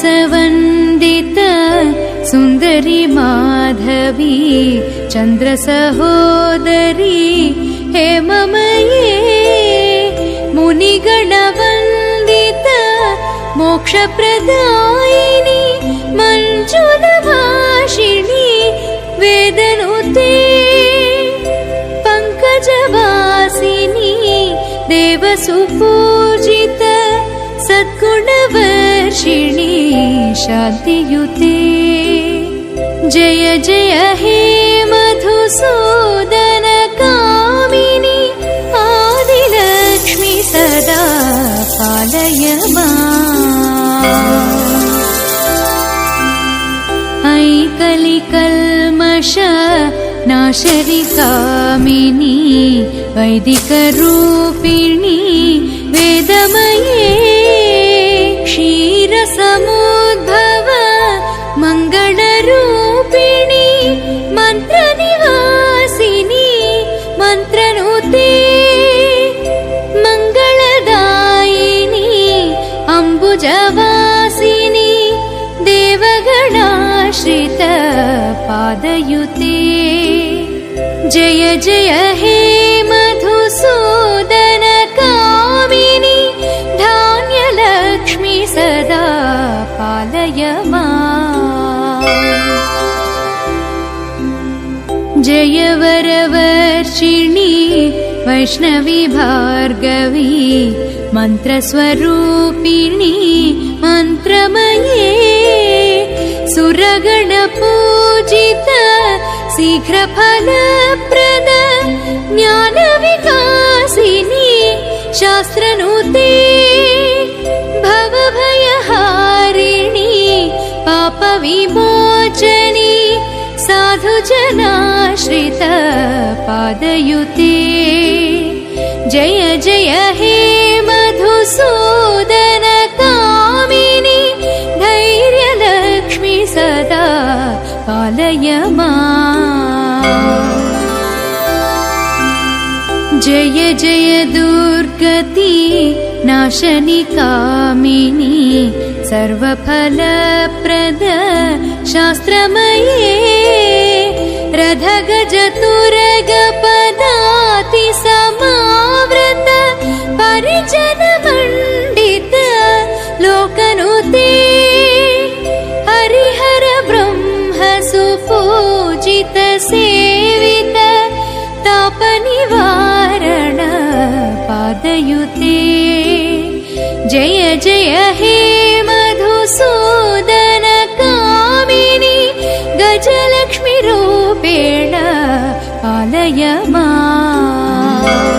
मानसवन्दित सुन्दरी माधवी चन्द्रसहोदरी हेममये मुनिगणवन्दित मोक्षप्रदायिनी मञ्जुलभाषिणी वेदनुते पङ्कजवासिनी देवसुपूजित सद्गुणवर्षिणी शान्तियुते जय जय हे मधुसूदन कामिनी आदिलक्ष्मी सदा पालय माम्। ऐ कलिकल्मष नाशरि कामिनी वैदिकरूपिणी वेदमये क्षीरसमुद्भव मङ्गलरूपिणी मन्त्रनिवासिनी मन्त्रनुते मङ्गलदायिनी अम्बुजवासिनी देवगणाश्रित पादयुते जय जय हे मधुसूदन कामिनी धान्यलक्ष्मी सदा पालय माम्। जय वरवर्षिणी वैष्णवी भार्गवी मन्त्रस्वरूपिणी मन्त्रमये सुरगणपूजित शीघ्रफलप्रद ज्ञानविकासिनी शास्त्रनुते भवभयहारिणी पापविमोचनी साधुजनाश्रित पादयुते जय जय हे मधुसूदन कामिनी धैर्यलक्ष्मी सदा पालय माम्। जय जय दुर्गति नाशनि कामिनी सर्वफलप्रद शास्त्रमये रथगजतुरगपदाति समावृत परिजनमण्डित लोकनुते हरिहर ब्रह्म सुपूजित सेवित तापनिवारण पादयुते जय जय हे मधुसूदन कामिनी गजलक्ष्मी रूपेण पालय माम्।